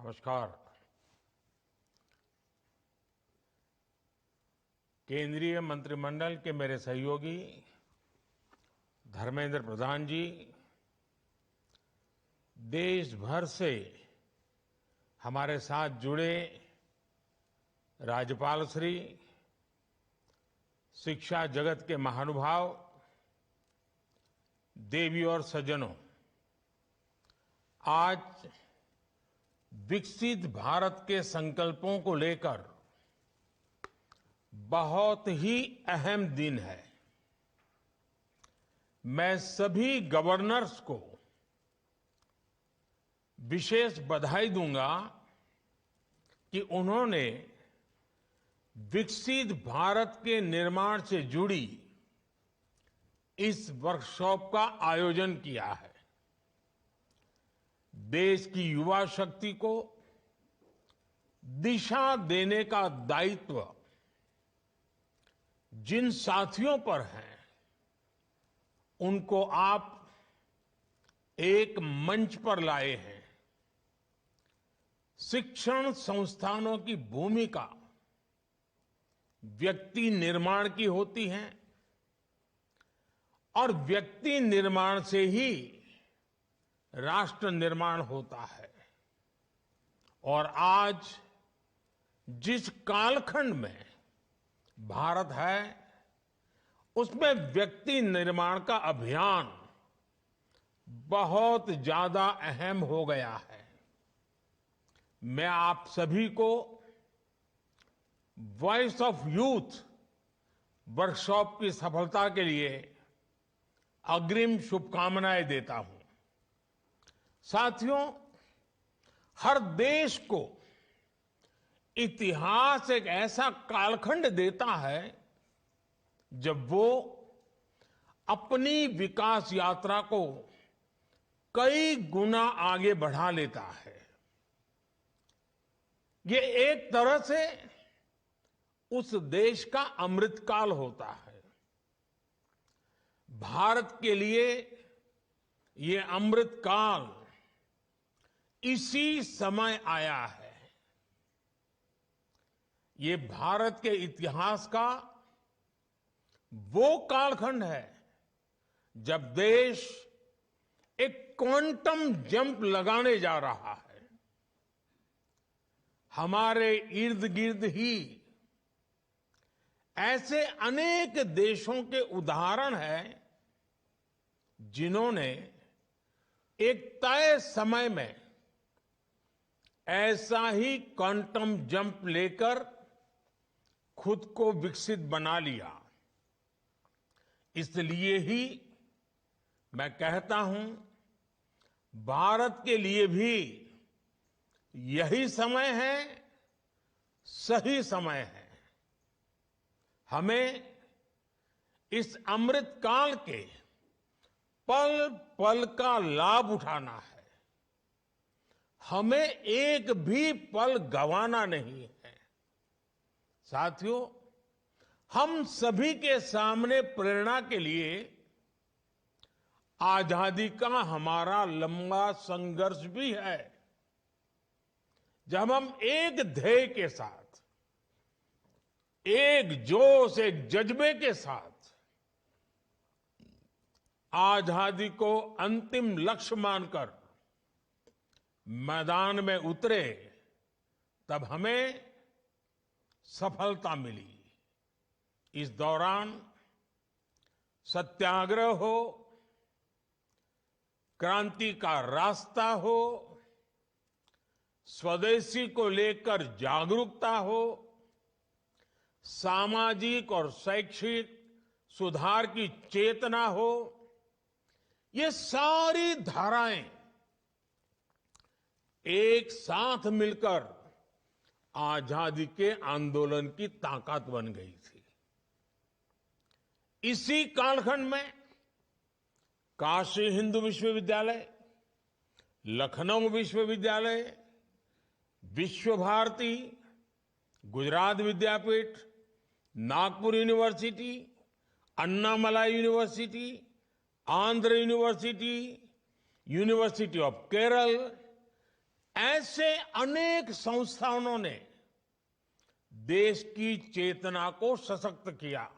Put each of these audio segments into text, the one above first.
नमस्कार। केंद्रीय मंत्रिमंडल के मेरे सहयोगी धर्मेंद्र प्रधान जी, देश भर से हमारे साथ जुड़े राज्यपाल श्री, शिक्षा जगत के महानुभाव, देवी और सज्जनों, आज विकसित भारत के संकल्पों को लेकर बहुत ही अहम दिन है। मैं सभी गवर्नर्स को विशेष बधाई दूंगा कि उन्होंने विकसित भारत के निर्माण से जुड़ी इस वर्कशॉप का आयोजन किया है। देश की युवा शक्ति को दिशा देने का दायित्व जिन साथियों पर है, उनको आप एक मंच पर लाए हैं। शिक्षण संस्थानों की भूमिका व्यक्ति निर्माण की होती है और व्यक्ति निर्माण से ही राष्ट्र निर्माण होता है। और आज जिस कालखंड में भारत है, उसमें व्यक्ति निर्माण का अभियान बहुत ज्यादा अहम हो गया है। मैं आप सभी को वॉइस ऑफ यूथ वर्कशॉप की सफलता के लिए अग्रिम शुभकामनाएं देता हूं। साथियों, हर देश को इतिहास एक ऐसा कालखंड देता है जब वो अपनी विकास यात्रा को कई गुना आगे बढ़ा लेता है। ये एक तरह से उस देश का अमृतकाल होता है। भारत के लिए ये अमृतकाल इसी समय आया है। ये भारत के इतिहास का वो कालखंड है जब देश एक क्वांटम जंप लगाने जा रहा है। हमारे इर्द गिर्द ही ऐसे अनेक देशों के उदाहरण हैं जिन्होंने एक तय समय में ऐसा ही क्वांटम जंप लेकर खुद को विकसित बना लिया। इसलिए ही मैं कहता हूं, भारत के लिए भी यही समय है, सही समय है। हमें इस अमृत काल के पल पल का लाभ उठाना है। हमें एक भी पल गंवाना नहीं है। साथियों, हम सभी के सामने प्रेरणा के लिए आजादी का हमारा लंबा संघर्ष भी है। जब हम एक ध्येय के साथ, एक जोश, एक जज्बे के साथ आजादी को अंतिम लक्ष्य मानकर मैदान में उतरे, तब हमें सफलता मिली। इस दौरान सत्याग्रह हो, क्रांति का रास्ता हो, स्वदेशी को लेकर जागरूकता हो, सामाजिक और शैक्षिक सुधार की चेतना हो, ये सारी धाराएं एक साथ मिलकर आजादी के आंदोलन की ताकत बन गई थी। इसी कालखंड में काशी हिंदू विश्वविद्यालय, लखनऊ विश्वविद्यालय, Vishwa Bharati, Gujarat Vidyapith, Nagpur university, Annamalai university, Andhra university, university of Kerala, ऐसे अनेक संस्थानों ने देश की चेतना को सशक्त किया।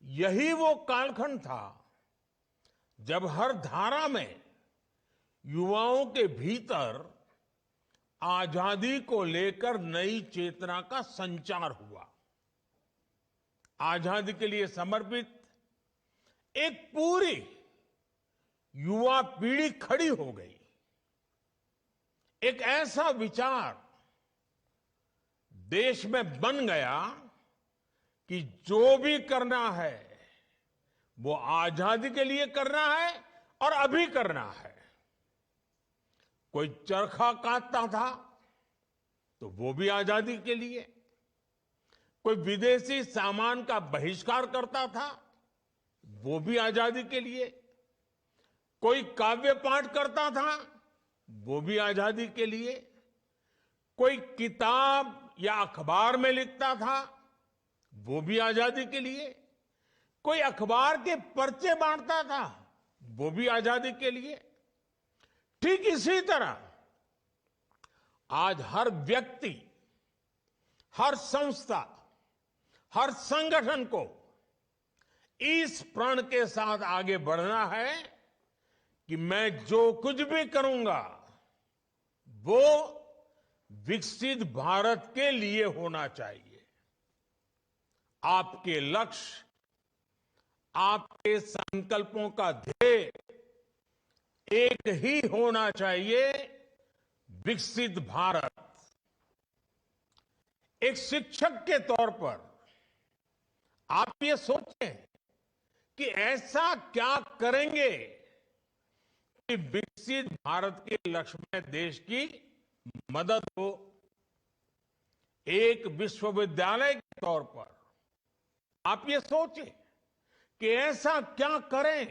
यही वो कालखंड था जब हर धारा में युवाओं के भीतर आजादी को लेकर नई चेतना का संचार हुआ। आजादी के लिए समर्पित एक पूरी युवा पीढ़ी खड़ी हो गई। एक ऐसा विचार देश में बन गया कि जो भी करना है वो आजादी के लिए करना है और अभी करना है। कोई चरखा काटता था तो वो भी आजादी के लिए, कोई विदेशी सामान का बहिष्कार करता था वो भी आजादी के लिए, कोई काव्य पाठ करता था वो भी आजादी के लिए, कोई किताब या अखबार में लिखता था वो भी आजादी के लिए, कोई अखबार के पर्चे बांटता था वो भी आजादी के लिए। ठीक इसी तरह आज हर व्यक्ति, हर संस्था, हर संगठन को इस प्रण के साथ आगे बढ़ना है कि मैं जो कुछ भी करूंगा वो विकसित भारत के लिए होना चाहिए। आपके लक्ष्य, आपके संकल्पों का ध्येय एक ही होना चाहिए, विकसित भारत। एक शिक्षक के तौर पर आप ये सोचें कि ऐसा क्या करेंगे कि विकसित भारत के लक्ष्य में देश की मदद हो। एक विश्वविद्यालय के तौर पर आप ये सोचें कि ऐसा क्या करें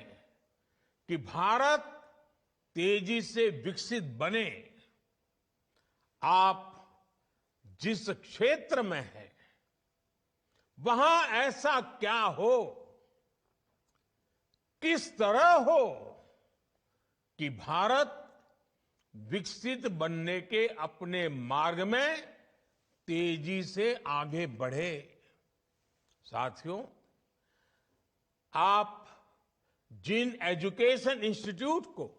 कि भारत तेजी से विकसित बने। आप जिस क्षेत्र में हैं वहां ऐसा क्या हो, किस तरह हो कि भारत विकसित बनने के अपने मार्ग में तेजी से आगे बढ़े। साथियों, आप जिन एजुकेशन इंस्टीट्यूट को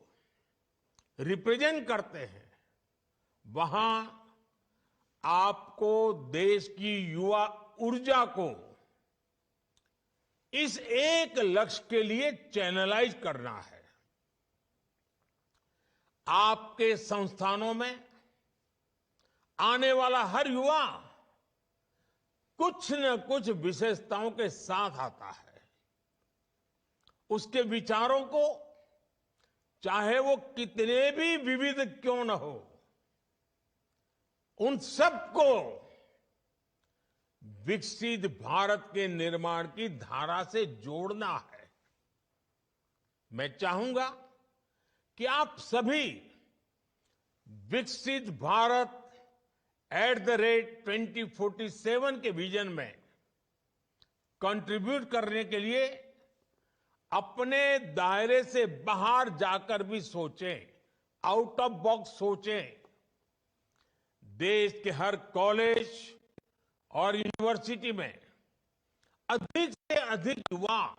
रिप्रेजेंट करते हैं वहां आपको देश की युवा ऊर्जा को इस एक लक्ष्य के लिए चैनलाइज करना है। आपके संस्थानों में आने वाला हर युवा कुछ न कुछ विशेषताओं के साथ आता है। उसके विचारों को चाहे वो कितने भी विविध क्यों न हो, उन सबको विकसित भारत के निर्माण की धारा से जोड़ना है। मैं चाहूंगा कि आप सभी विकसित भारत @2047 के विजन में कंट्रीब्यूट करने के लिए अपने दायरे से बाहर जाकर भी सोचें, आउट ऑफ बॉक्स सोचें। देश के हर कॉलेज और यूनिवर्सिटी में अधिक से अधिक युवा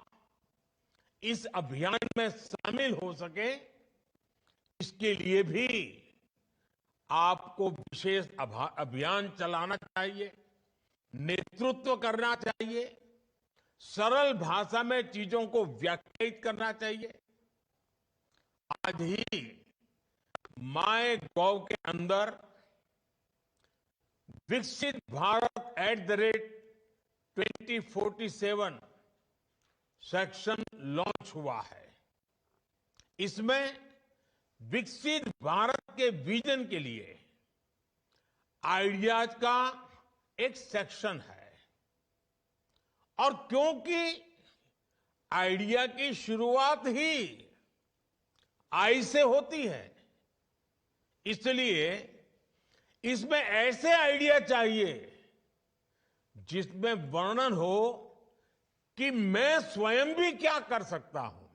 इस अभियान में शामिल हो सके, इसके लिए भी आपको विशेष अभियान चलाना चाहिए, नेतृत्व करना चाहिए, सरल भाषा में चीजों को व्याख्यायित करना चाहिए। आज ही माय गॉव के अंदर विकसित भारत @2047 सेक्शन लॉन्च हुआ है। इसमें विकसित भारत के विजन के लिए आइडियाज का एक सेक्शन है। और क्योंकि आइडिया की शुरुआत ही आई से होती है, इसलिए इसमें ऐसे आइडिया चाहिए जिसमें वर्णन हो कि मैं स्वयं भी क्या कर सकता हूं।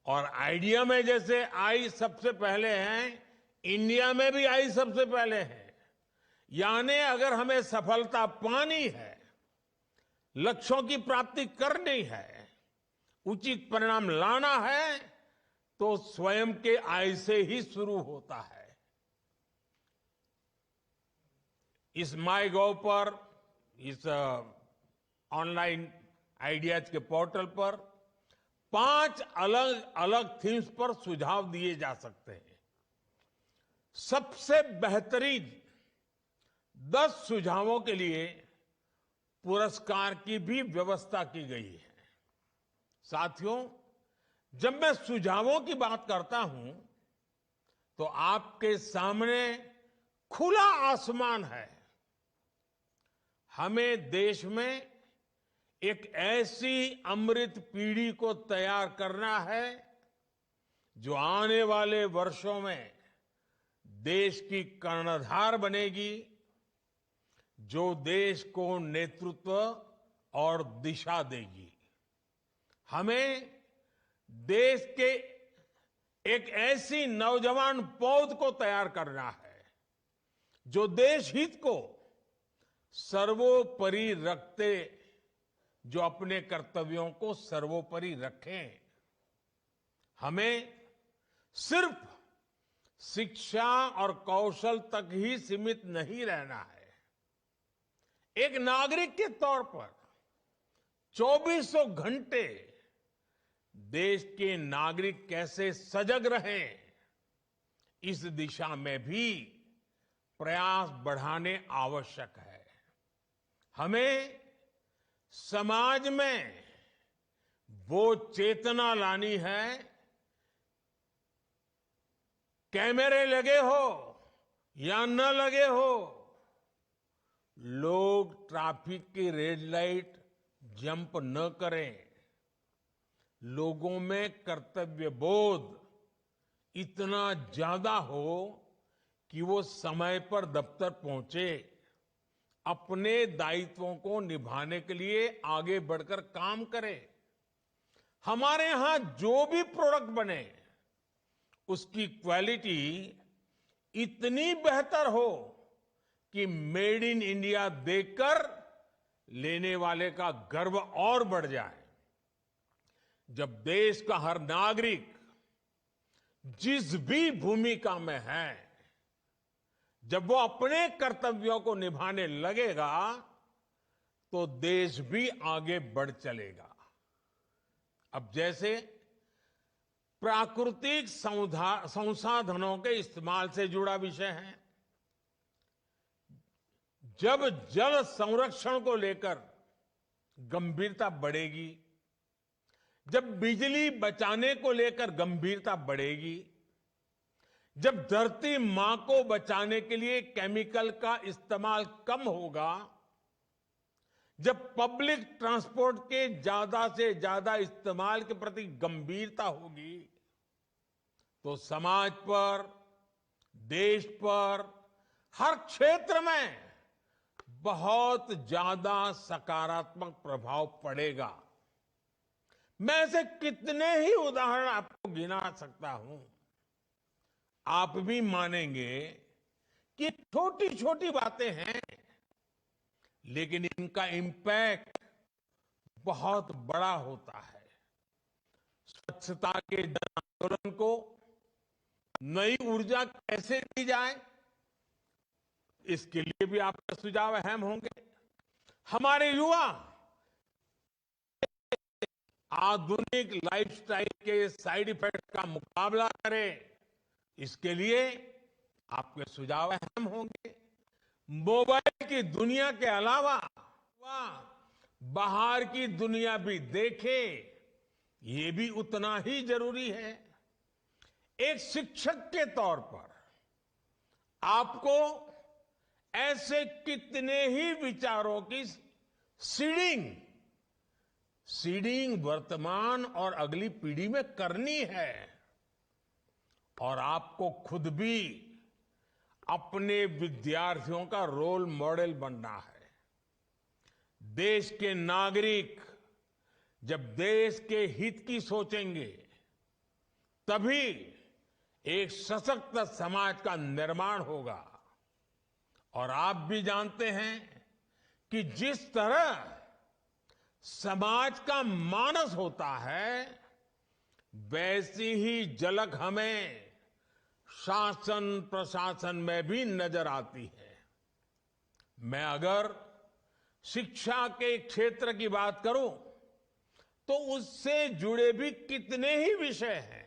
और आइडिया में जैसे आई सबसे पहले है, इंडिया में भी आई सबसे पहले है। यानी अगर हमें सफलता पानी है, लक्ष्यों की प्राप्ति करनी है, उचित परिणाम लाना है, तो स्वयं के आई से ही शुरू होता है। इस माईगॉव पर, इस ऑनलाइन आइडियाज के पोर्टल पर 5 अलग अलग थीम्स पर सुझाव दिए जा सकते हैं। सबसे बेहतरीन 10 सुझावों के लिए पुरस्कार की भी व्यवस्था की गई है। साथियों, जब मैं सुझावों की बात करता हूं तो आपके सामने खुला आसमान है। हमें देश में एक ऐसी अमृत पीढ़ी को तैयार करना है जो आने वाले वर्षों में देश की कर्णधार बनेगी, जो देश को नेतृत्व और दिशा देगी। हमें देश के एक ऐसी नौजवान पौध को तैयार करना है जो देश हित को सर्वोपरि रखते, जो अपने कर्तव्यों को सर्वोपरि रखें। हमें सिर्फ शिक्षा और कौशल तक ही सीमित नहीं रहना है। एक नागरिक के तौर पर 2400 घंटे देश के नागरिक कैसे सजग रहें, इस दिशा में भी प्रयास बढ़ाने आवश्यक है। हमें समाज में वो चेतना लानी है, कैमरे लगे हो या न लगे हो, लोग ट्रैफिक की रेड लाइट जंप न करें। लोगों में कर्तव्य बोध इतना ज्यादा हो कि वो समय पर दफ्तर पहुंचे, अपने दायित्वों को निभाने के लिए आगे बढ़कर काम करें। हमारे यहां जो भी प्रोडक्ट बने उसकी क्वालिटी इतनी बेहतर हो कि मेड इन इंडिया देखकर लेने वाले का गर्व और बढ़ जाए। जब देश का हर नागरिक जिस भी भूमिका में है, जब वो अपने कर्तव्यों को निभाने लगेगा तो देश भी आगे बढ़ चलेगा। अब जैसे प्राकृतिक संसाधनों के इस्तेमाल से जुड़ा विषय है, जब जल संरक्षण को लेकर गंभीरता बढ़ेगी, जब बिजली बचाने को लेकर गंभीरता बढ़ेगी, जब धरती मां को बचाने के लिए केमिकल का इस्तेमाल कम होगा, जब पब्लिक ट्रांसपोर्ट के ज्यादा से ज्यादा इस्तेमाल के प्रति गंभीरता होगी, तो समाज पर, देश पर, हर क्षेत्र में बहुत ज्यादा सकारात्मक प्रभाव पड़ेगा। मैं ऐसे कितने ही उदाहरण आपको गिना सकता हूं। आप भी मानेंगे कि छोटी छोटी बातें हैं, लेकिन इनका इम्पैक्ट बहुत बड़ा होता है। स्वच्छता के जन आंदोलन को नई ऊर्जा कैसे दी जाए, इसके लिए भी आपके सुझाव अहम होंगे। हमारे युवा आधुनिक लाइफस्टाइल के साइड इफेक्ट का मुकाबला करें, इसके लिए आपके सुझाव अहम होंगे। मोबाइल की दुनिया के अलावा बाहर की दुनिया भी देखें, ये भी उतना ही जरूरी है। एक शिक्षक के तौर पर आपको ऐसे कितने ही विचारों की सीडिंग वर्तमान और अगली पीढ़ी में करनी है, और आपको खुद भी अपने विद्यार्थियों का रोल मॉडल बनना है। देश के नागरिक जब देश के हित की सोचेंगे तभी एक सशक्त समाज का निर्माण होगा। और आप भी जानते हैं कि जिस तरह समाज का मानस होता है, वैसी ही झलक हमें शासन प्रशासन में भी नजर आती है। मैं अगर शिक्षा के क्षेत्र की बात करूं, तो उससे जुड़े भी कितने ही विषय हैं।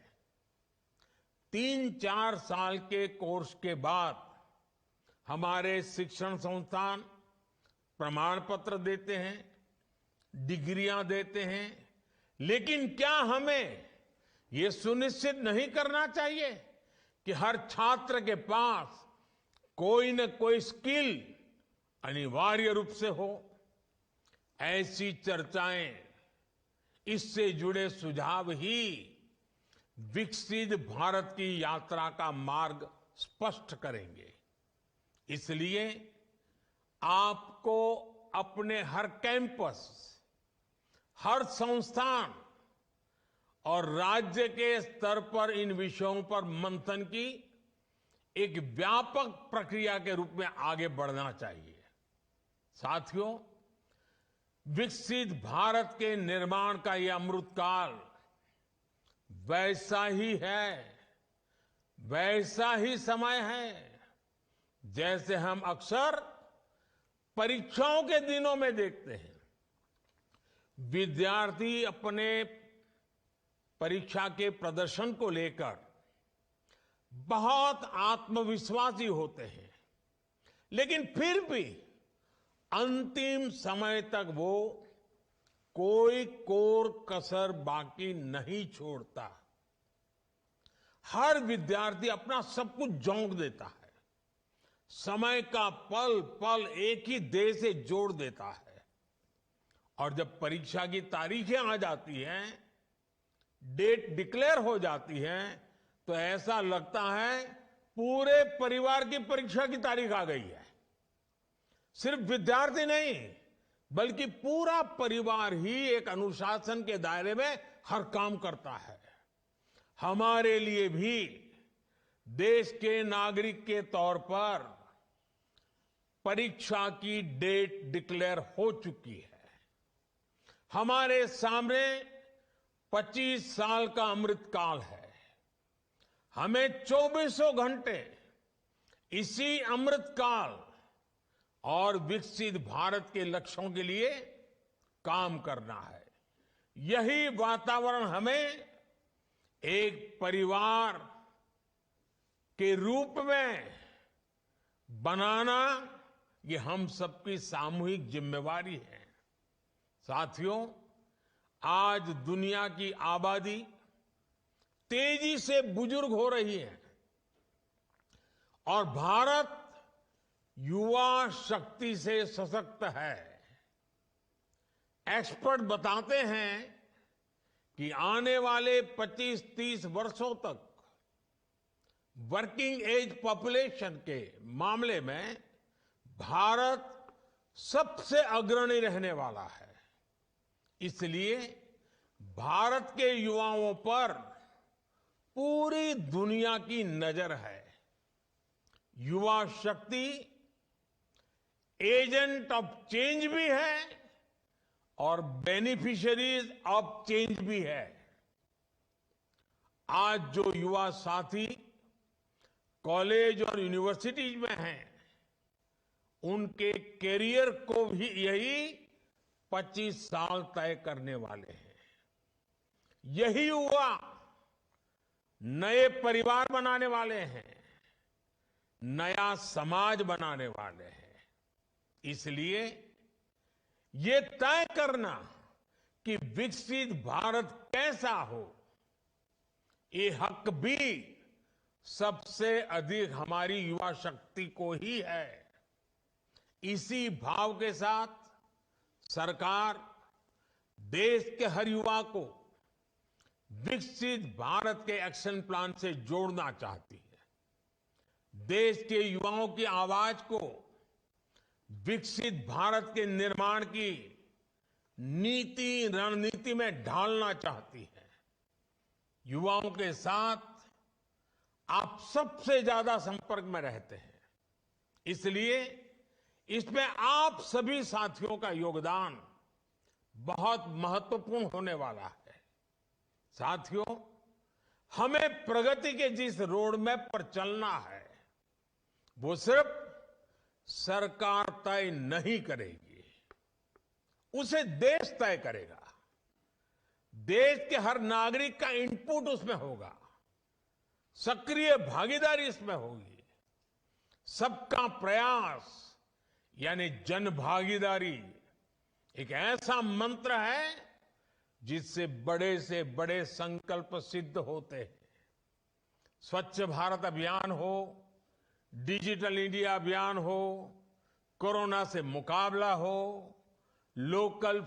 3-4 साल के कोर्स के बाद हमारे शिक्षण संस्थान प्रमाण पत्र देते हैं, डिग्रियां देते हैं, लेकिन क्या हमें ये सुनिश्चित नहीं करना चाहिए कि हर छात्र के पास कोई न कोई स्किल अनिवार्य रूप से हो? ऐसी चर्चाएं, इससे जुड़े सुझाव ही विकसित भारत की यात्रा का मार्ग स्पष्ट करेंगे। इसलिए आपको अपने हर कैंपस, हर संस्थान और राज्य के स्तर पर इन विषयों पर मंथन की एक व्यापक प्रक्रिया के रूप में आगे बढ़ना चाहिए। साथियों, विकसित भारत के निर्माण का यह अमृतकाल वैसा ही है, वैसा ही समय है जैसे हम अक्सर परीक्षाओं के दिनों में देखते हैं। विद्यार्थी अपने परीक्षा के प्रदर्शन को लेकर बहुत आत्मविश्वासी होते हैं, लेकिन फिर भी अंतिम समय तक वो कोई कोर कसर बाकी नहीं छोड़ता। हर विद्यार्थी अपना सब कुछ झोंक देता है, समय का पल पल एक ही देह से जोड़ देता है। और जब परीक्षा की तारीखें आ जाती हैं, डेट डिक्लेयर हो जाती है, तो ऐसा लगता है पूरे परिवार की परीक्षा की तारीख आ गई है। सिर्फ विद्यार्थी नहीं, बल्कि पूरा परिवार ही एक अनुशासन के दायरे में हर काम करता है। हमारे लिए भी देश के नागरिक के तौर पर परीक्षा की डेट डिक्लेयर हो चुकी है। हमारे सामने 25 साल का अमृतकाल है। हमें 24 घंटे इसी अमृतकाल और विकसित भारत के लक्ष्यों के लिए काम करना है। यही वातावरण हमें एक परिवार के रूप में बनाना, ये हम सबकी सामूहिक जिम्मेवारी है। साथियों, आज दुनिया की आबादी तेजी से बुजुर्ग हो रही है और भारत युवा शक्ति से सशक्त है। एक्सपर्ट बताते हैं कि आने वाले 25-30 वर्षों तक वर्किंग एज पॉपुलेशन के मामले में भारत सबसे अग्रणी रहने वाला है। इसलिए भारत के युवाओं पर पूरी दुनिया की नजर है। युवा शक्ति एजेंट ऑफ चेंज भी है और बेनिफिशियरीज ऑफ चेंज भी है। आज जो युवा साथी कॉलेज और यूनिवर्सिटीज में हैं, उनके कैरियर को भी यही 25 साल तय करने वाले हैं। यही युवा नए परिवार बनाने वाले हैं, नया समाज बनाने वाले हैं। इसलिए ये तय करना कि विकसित भारत कैसा हो, ये हक भी सबसे अधिक हमारी युवा शक्ति को ही है। इसी भाव के साथ सरकार देश के हर युवा को विकसित भारत के एक्शन प्लान से जोड़ना चाहती है। देश के युवाओं की आवाज को विकसित भारत के निर्माण की नीति रणनीति में ढालना चाहती है। युवाओं के साथ आप सबसे ज्यादा संपर्क में रहते हैं, इसलिए इसमें आप सभी साथियों का योगदान बहुत महत्वपूर्ण होने वाला है। साथियों, हमें प्रगति के जिस रोड मैप पर चलना है, वो सिर्फ सरकार तय नहीं करेगी, उसे देश तय करेगा। देश के हर नागरिक का इनपुट उसमें होगा, सक्रिय भागीदारी इसमें होगी। सबका प्रयास यानी जन भागीदारी एक ऐसा मंत्र है जिससे बड़े से बड़े संकल्प सिद्ध होते हैं। स्वच्छ भारत अभियान हो, डिजिटल इंडिया अभियान हो, कोरोना से मुकाबला हो, वोकल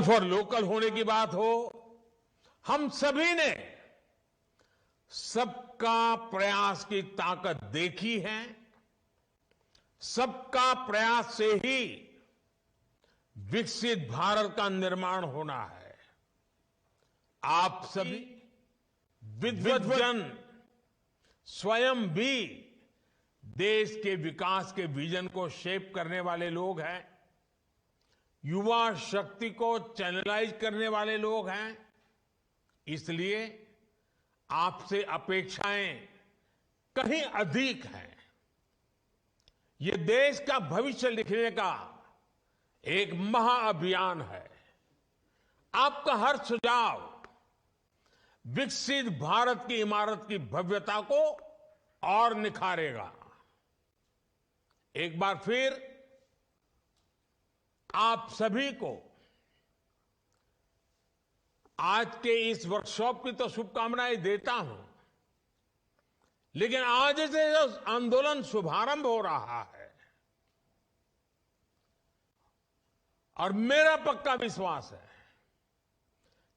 फॉर लोकल होने की बात हो, हम सभी ने सबका प्रयास की ताकत देखी है। सबका प्रयास से ही विकसित भारत का निर्माण होना है। आप सभी विद्वज्जन स्वयं भी देश के विकास के विजन को शेप करने वाले लोग हैं, युवा शक्ति को चैनलाइज करने वाले लोग हैं। इसलिए आपसे अपेक्षाएं कहीं अधिक हैं। ये देश का भविष्य लिखने का एक महाअभियान है। आपका हर सुझाव विकसित भारत की इमारत की भव्यता को और निखारेगा। एक बार फिर आप सभी को आज के इस वर्कशॉप की तो शुभकामनाएं देता हूं, लेकिन आज से जो आंदोलन शुभारंभ हो रहा है, और मेरा पक्का विश्वास है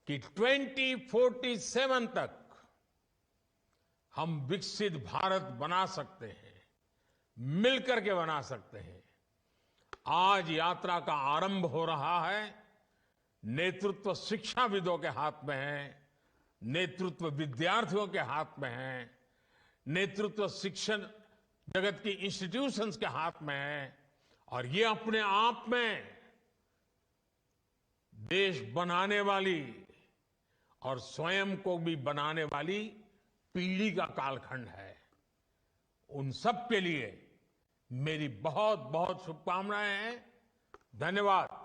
कि 2047 तक हम विकसित भारत बना सकते हैं, मिलकर के बना सकते हैं। आज यात्रा का आरंभ हो रहा है। नेतृत्व शिक्षाविदों के हाथ में है, नेतृत्व विद्यार्थियों के हाथ में है, नेतृत्व शिक्षण जगत की इंस्टीट्यूशंस के हाथ में है, और ये अपने आप में देश बनाने वाली और स्वयं को भी बनाने वाली पीढ़ी का कालखंड है। उन सब के लिए मेरी बहुत बहुत शुभकामनाएं हैं। धन्यवाद।